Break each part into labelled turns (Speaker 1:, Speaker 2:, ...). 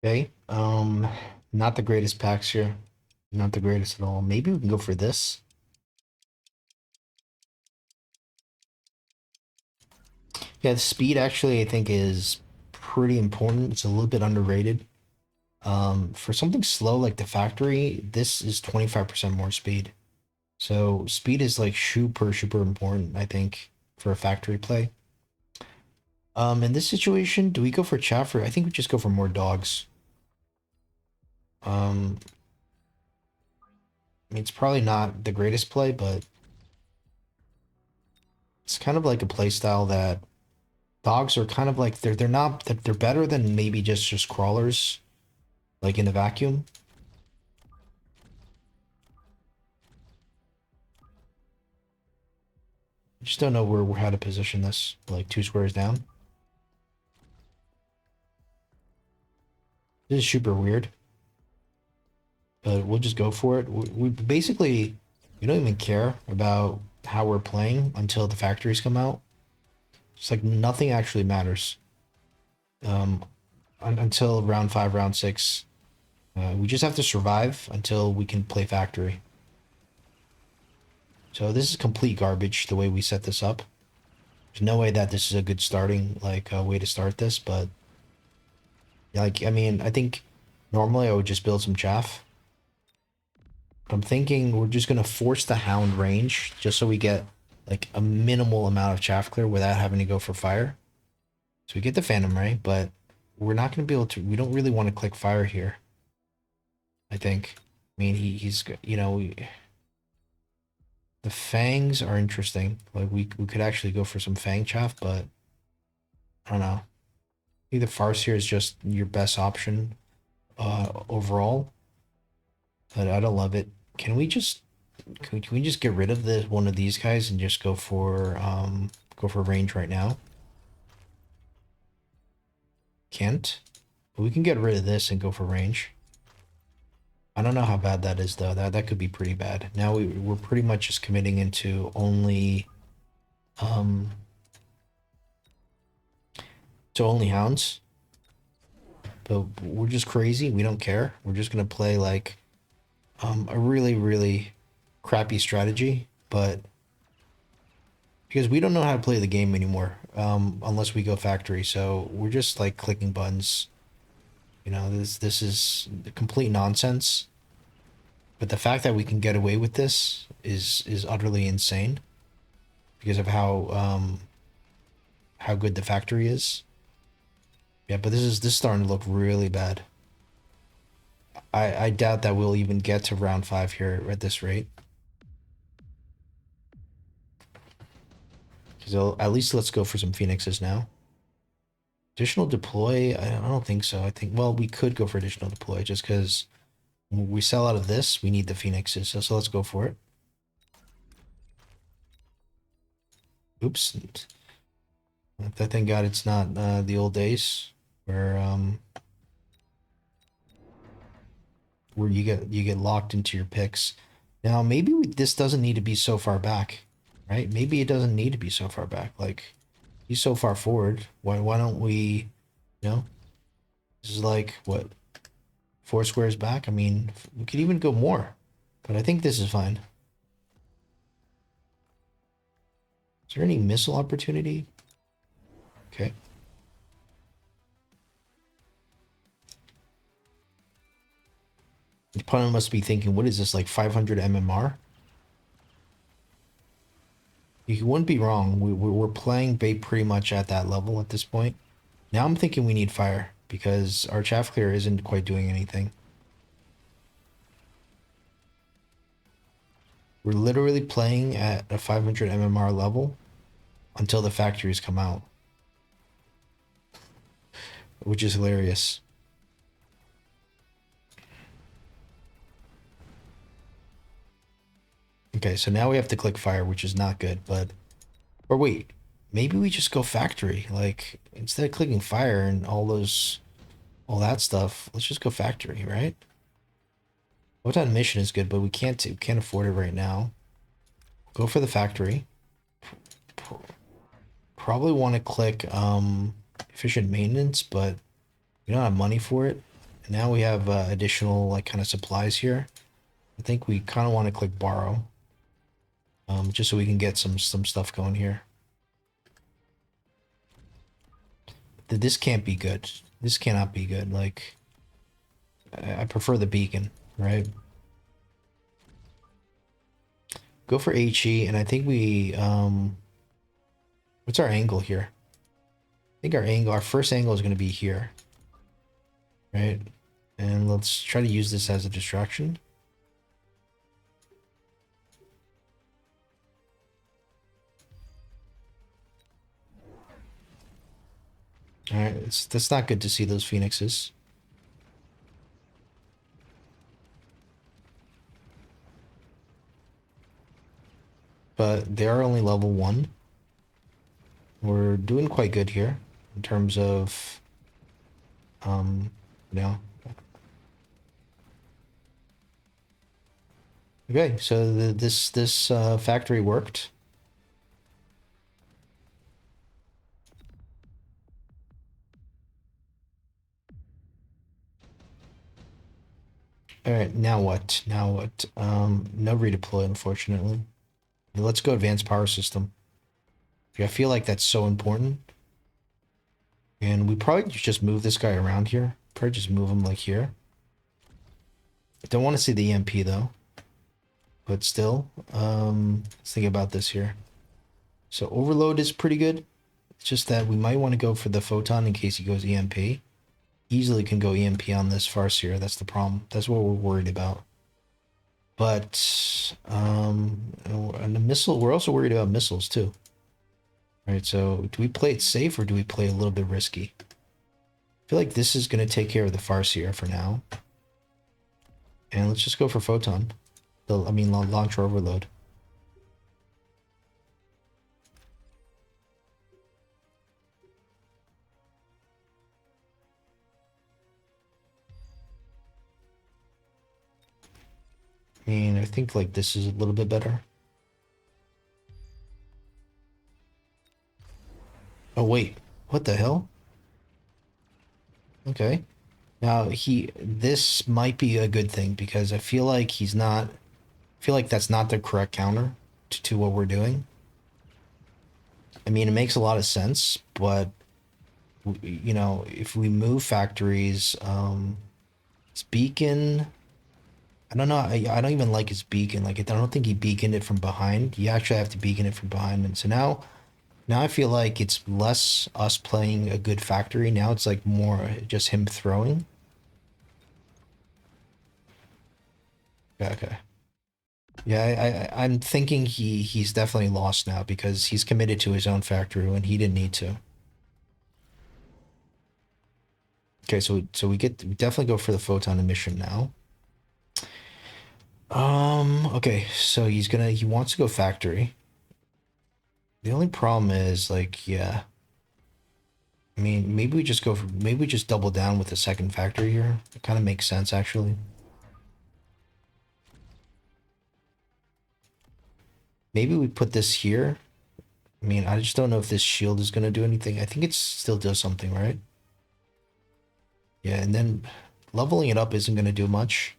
Speaker 1: Okay. Not the greatest packs here. Not the greatest at all. Maybe we can go for this. Yeah, the speed actually I think is pretty important. It's a little bit underrated. For something slow like the factory, this is 25% more speed. So speed is like super important, I think, for a factory play. In this situation, do we go for Chaffer? I think we just go for more dogs. Um, I mean, it's probably not the greatest play, but it's kind of like a play style that dogs are kind of like they're not they're better than maybe just crawlers like in a vacuum. I just don't know where how to position this like two squares down. This is super weird, but we'll just go for it. We basically we don't even care about how we're playing until the factories come out. It's like nothing actually matters um, until round five, round six. We just have to survive until we can play factory. So this is complete garbage the way we set this up. There's no way that this is a good starting like way to start this, but like I mean, I think normally I would just build some chaff. I'm thinking we're just gonna force the hound range just so we get like a minimal amount of chaff clear without having to go for fire. So we get the phantom ray, but we're not gonna be able to. We don't really want to click fire here. I think. I mean, he's you know the fangs are interesting. Like we could actually go for some fang chaff, but I don't know. I think the farseer is just your best option overall, but I don't love it. Can we just can we just get rid of the one of these guys and just go for range right now? Can't. But we can get rid of this and go for range. I don't know how bad that is though. That could be pretty bad. Now we're pretty much just committing into only um to only hounds. But we're just crazy. We don't care. We're just gonna play like a really crappy strategy, but because we don't know how to play the game anymore, unless we go factory. So we're just like clicking buttons. You know, this is complete nonsense. But the fact that we can get away with this is utterly insane because of how good the factory is. Yeah, but this is starting to look really bad. I doubt that we'll even get to round five here at this rate. Because at least let's go for some phoenixes now. Additional deploy? I don't think so. I think well we could go for additional deploy just because when we sell out of this, we need the phoenixes. So let's go for it. Oops. Thank God it's not the old days where you get locked into your picks. Now maybe this doesn't need to be so far back, right? Maybe it doesn't need to be so far back. Like he's so far forward. Why don't we, you know? This is like what four squares back. I mean, we could even go more, but I think this is fine. Is there any missile opportunity? Okay. The opponent must be thinking, what is this, like 500 MMR? You wouldn't be wrong. We're playing bait pretty much at that level at this point. Now I'm thinking we need fire because our chaff clear isn't quite doing anything. We're literally playing at a 500 MMR level until the factories come out, which is hilarious. Okay, so now we have to click fire, which is not good, but... Or wait, maybe we just go factory. Like, instead of clicking fire and all that stuff, let's just go factory, right? Photon mission is good, but we can't afford it right now. Go for the factory. Probably want to click efficient maintenance, but we don't have money for it. Now we have additional like kind of supplies here. I think we kind of want to click borrow, just so we can get some stuff going here. This can't be good. This cannot be good. Like, I prefer the beacon, right? Go for HE, and I think we, what's our angle here? I think our first angle is going to be here, right? And let's try to use this as a distraction. All right, that's not good to see those phoenixes. But they are only level 1. We're doing quite good here in terms of, you know. Okay, so this factory worked. All right, now what? Now what? No redeploy, unfortunately. Let's go advanced power system. I feel like that's so important. And we probably just move this guy around here. Probably just move him like here. I don't want to see the EMP though. But still, let's think about this here. So overload is pretty good. It's just that we might want to go for the photon in case he goes EMP. Easily can go EMP on this Farseer. That's the problem. That's what we're worried about. But and the missile, we're also worried about missiles too. All right, so do we play it safe or do we play a little bit risky? I feel like this is going to take care of the Farseer for now. And let's just go for photon. I mean, launcher overload. I mean, I think like this is a little bit better. Oh wait, what the hell? Okay. Now this might be a good thing because I feel like I feel like that's not the correct counter to what we're doing. I mean, it makes a lot of sense, but you know, if we move factories, it's beacon. I don't know. I don't even like his beacon. Like, I don't think he beaconed it from behind. You actually have to beacon it from behind. And so now I feel like it's less us playing a good factory. Now it's like more just him throwing. Yeah, okay. Yeah, I'm thinking he's definitely lost now because he's committed to his own factory when he didn't need to. Okay, so we definitely go for the photon emission now. Okay, so he wants to go factory. The only problem is like, yeah. I mean, maybe we just double down with the second factory here. It kind of makes sense actually. Maybe we put this here. I mean, I just don't know if this shield is gonna do anything. I think it still does something, right? Yeah, and then leveling it up isn't gonna do much.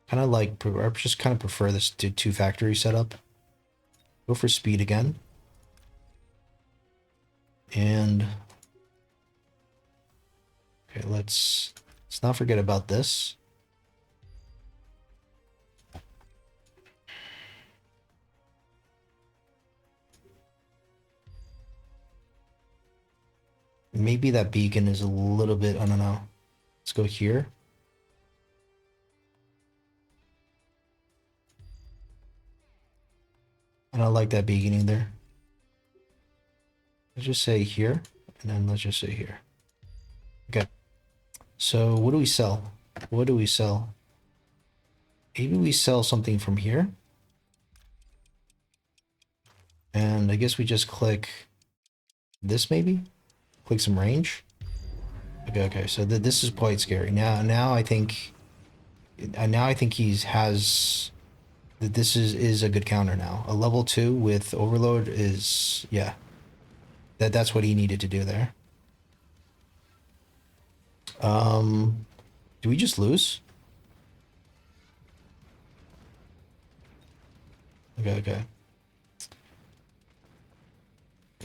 Speaker 1: Kind of like, I just kind of prefer this to two factory setup. Go for speed again. And okay, let's not forget about this. Maybe that beacon is a little bit, I don't know. Let's go here. I don't like that beaconing there. Let's just say here, and then let's just say here. Okay. So what do we sell? What do we sell? Maybe we sell something from here. And I guess we just click this maybe? Click some range. Okay. So this is quite scary. Now I think that this is a good counter now. A level 2 with overload is, yeah. That's what he needed to do there. Do we just lose? Okay, okay.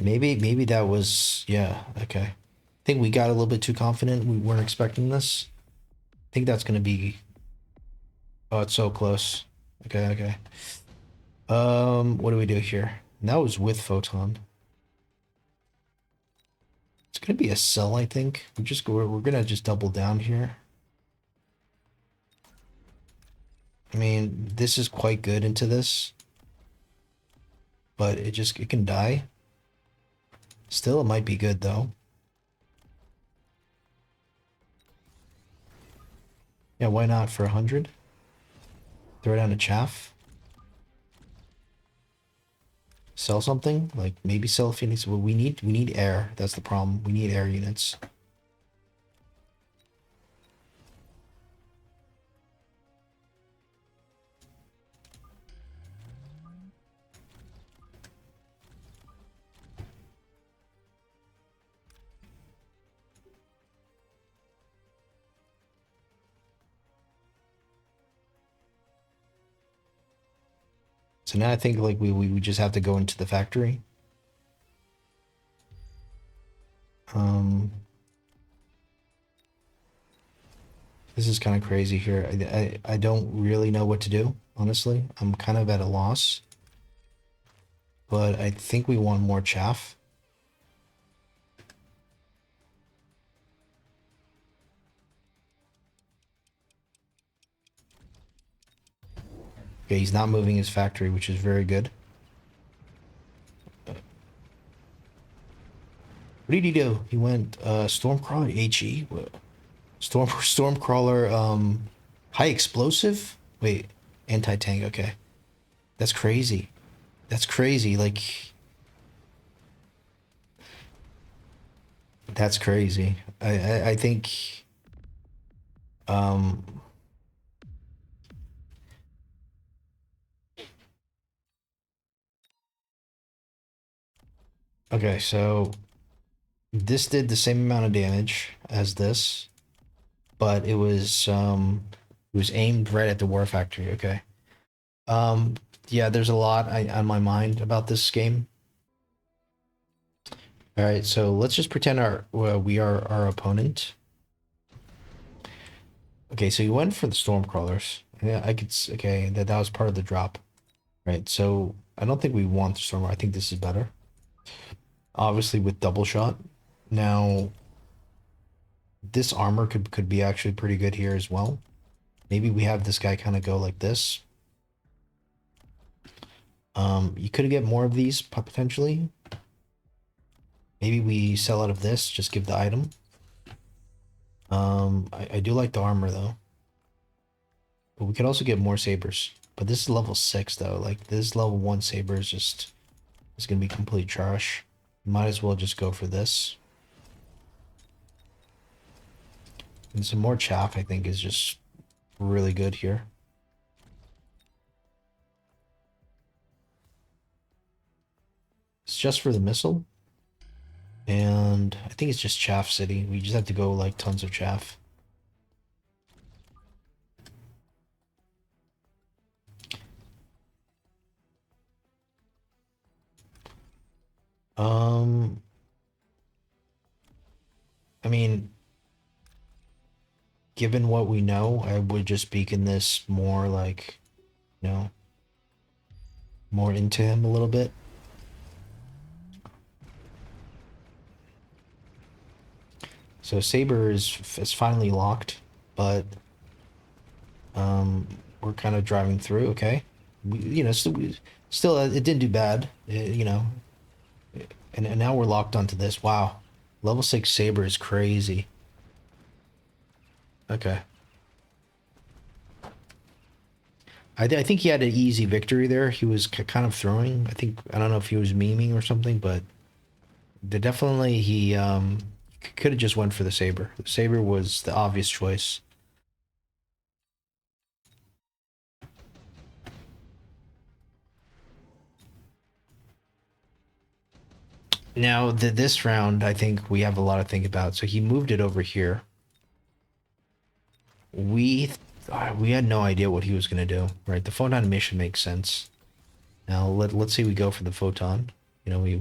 Speaker 1: Maybe that was, yeah, okay. I think we got a little bit too confident. We weren't expecting this. I think that's gonna be, oh, it's so close. Okay, okay. What do we do here? And that was with photon. It's gonna be a cell, I think. We're gonna just double down here. I mean, this is quite good into this, but it can die. Still, it might be good though. Yeah, why not for 100? Throw down a chaff. Sell something? Like maybe sell Phoenix. Well, we need air. That's the problem. We need air units. So now I think like we just have to go into the factory. Um, this is kind of crazy here. I don't really know what to do, honestly. I'm kind of at a loss, but I think we want more chaff. Okay, he's not moving his factory, which is very good. What did he do? He went Stormcrawler HE? Stormcrawler high explosive? Wait, anti-tank, okay. That's crazy. That's crazy. Like that's crazy. I think um okay, so this did the same amount of damage as this, but it was aimed right at the war factory, okay. Um yeah, there's a lot on my mind about this game. All right, so let's just pretend we are our opponent. Okay, so you went for the storm crawlers. Yeah, okay, that was part of the drop. Right, so I don't think we want the storm. I think this is better. Obviously with double shot. Now this armor could be actually pretty good here as well. Maybe we have this guy kind of go like this. You could get more of these potentially. Maybe we sell out of this, just give the item. I do like the armor though. But we could also get more sabers. But this is level 6 though. Like this level 1 saber is gonna be complete trash. Might as well just go for this. And some more chaff I think is just really good here. It's just for the missile. And I think it's just chaff city. We just have to go like tons of chaff. Um, I mean, given what we know, I would just beacon this more like, you know, more into him a little bit. So Saber is finally locked, but we're kind of driving through. Okay, still it didn't do bad. And now we're locked onto this. Wow, level 6 Saber is crazy. Okay. I think he had an easy victory there. He was kind of throwing. I don't know if he was memeing or something, but definitely he could have just went for the saber. The saber was the obvious choice. Now this round, I think we have a lot to think about. So he moved it over here. we we had no idea what he was gonna do, right? The photon emission makes sense. Now let's say we go for the photon. You know, we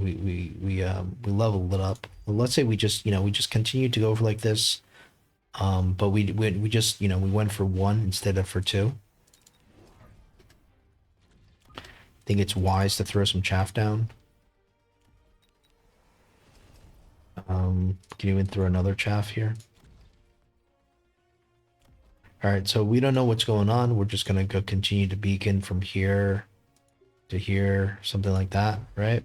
Speaker 1: leveled it up. Well, let's say we just we just continue to go for like this. But we just we went for one instead of for two. I think it's wise to throw some chaff down. We can even throw another chaff here. All right, so we don't know what's going on. We're just gonna go continue to beacon from here to here, something like that, right?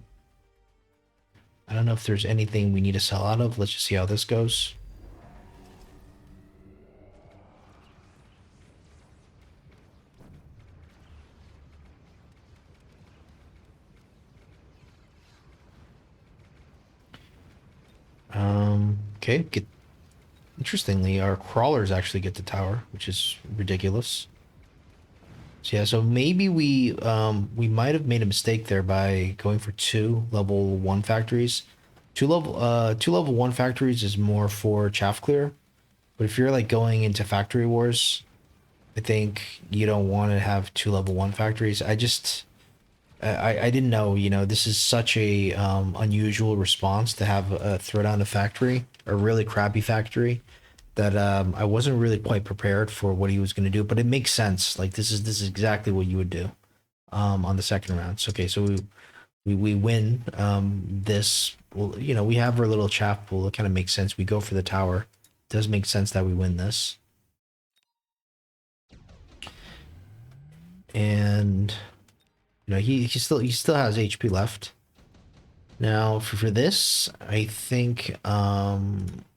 Speaker 1: I don't know if there's anything we need to sell out of. Let's just see how this goes. Okay, interestingly, our crawlers actually get the tower, which is ridiculous. So yeah, so maybe we might have made a mistake there by going for two level one factories. Two level one factories is more for chaff clear, but if you're like going into factory wars, I think you don't want to have two level one factories. I didn't know, this is such a unusual response to have throw down a factory, a really crappy factory that I wasn't really quite prepared for what he was going to do, but it makes sense. Like this is exactly what you would do on the second round. So, okay, so we win this. Well, we have our little chaff pool. It kind of makes sense. We go for the tower. It does make sense that we win this. And he still has HP left. Now for this, I think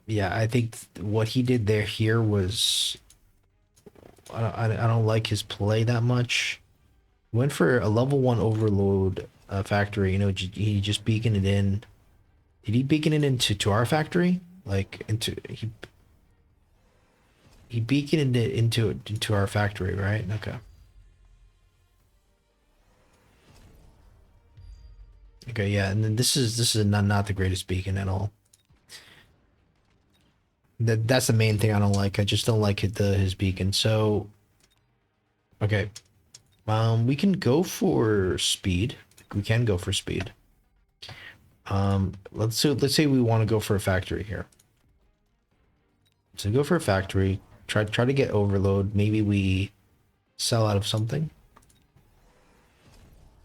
Speaker 1: yeah, I think what he did there here was I don't like his play that much. Went for a level one overload factory. He just beaconed it in. Did he beacon it into our factory? Like into he beaconed it into our factory, right? Okay. Okay, yeah, and then this is not the greatest beacon at all. That's the main thing I don't like. I just don't like his beacon. So okay, we can go for speed. We can go for speed. Let's say we want to go for a factory here. So go for a factory. Try to get overload. Maybe we sell out of something.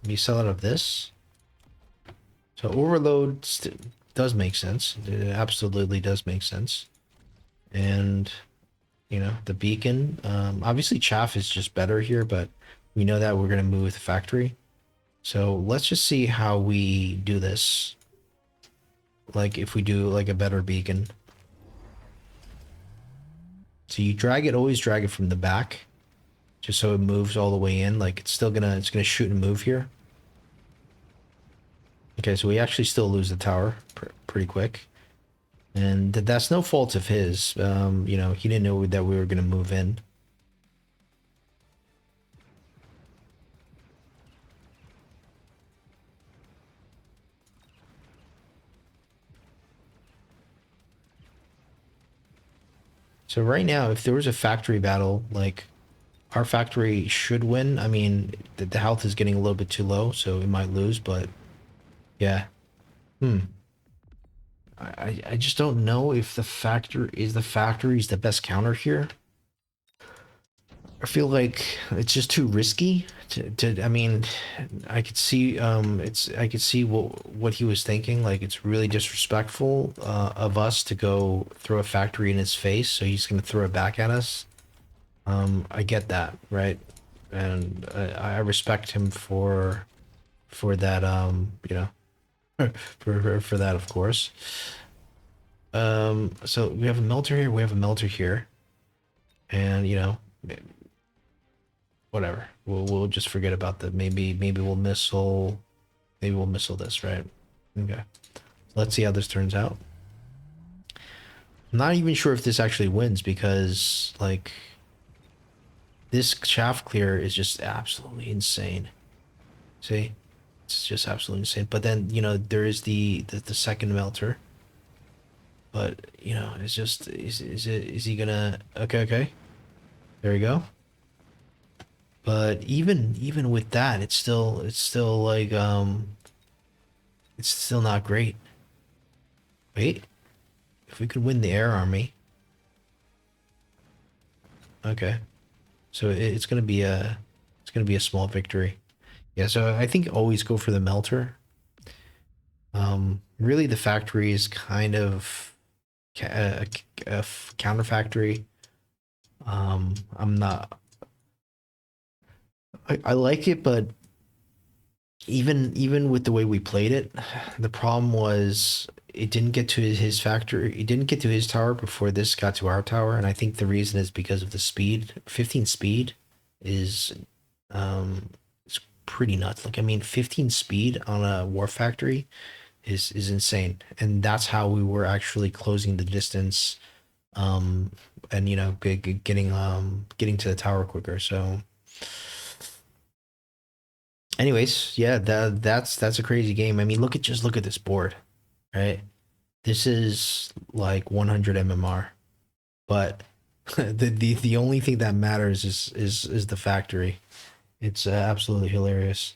Speaker 1: Maybe sell out of this. So overload does make sense. It absolutely does make sense. And the beacon. Obviously chaff is just better here, but we know that we're gonna move with the factory. So let's just see how we do this. Like if we do like a better beacon. So you always drag it from the back, just so it moves all the way in. Like it's gonna shoot and move here. Okay, so we actually still lose the tower pretty quick. And that's no fault of his. He didn't know that we were going to move in. So right now, if there was a factory battle, like our factory should win. I mean, the health is getting a little bit too low, so it might lose, but yeah. Hmm. I just don't know if the factory is the best counter here. I feel like it's just too risky I mean, I could see I could see what he was thinking. Like it's really disrespectful of us to go throw a factory in his face, so he's gonna throw it back at us. I get that, right? And I respect him for that for that, of course. So we have a melter here, we have a melter here. And whatever. We'll just forget about that. Maybe we'll missile. Maybe we'll missile this, right? Okay. Let's see how this turns out. I'm not even sure if this actually wins because like this chaff clear is just absolutely insane. See? It's just absolutely insane. But then, there is the second melter. But, it's just is he gonna okay. There we go. But even with that, it's still like it's still not great. Wait, if we could win the air army, okay. So it's gonna be a small victory. Yeah, so I think always go for the melter. Really, the factory is kind of a counter factory. I'm not. I like it, but even with the way we played it, the problem was it didn't get to his factory. It didn't get to his tower before this got to our tower, and I think the reason is because of the speed. 15 speed is um it's pretty nuts. Like I mean, 15 speed on a war factory is insane, and that's how we were actually closing the distance. Um, and getting to the tower quicker. So anyways, yeah, that's a crazy game. I mean, look at this board, right? This is like 100 MMR, but the only thing that matters is the factory. It's absolutely hilarious.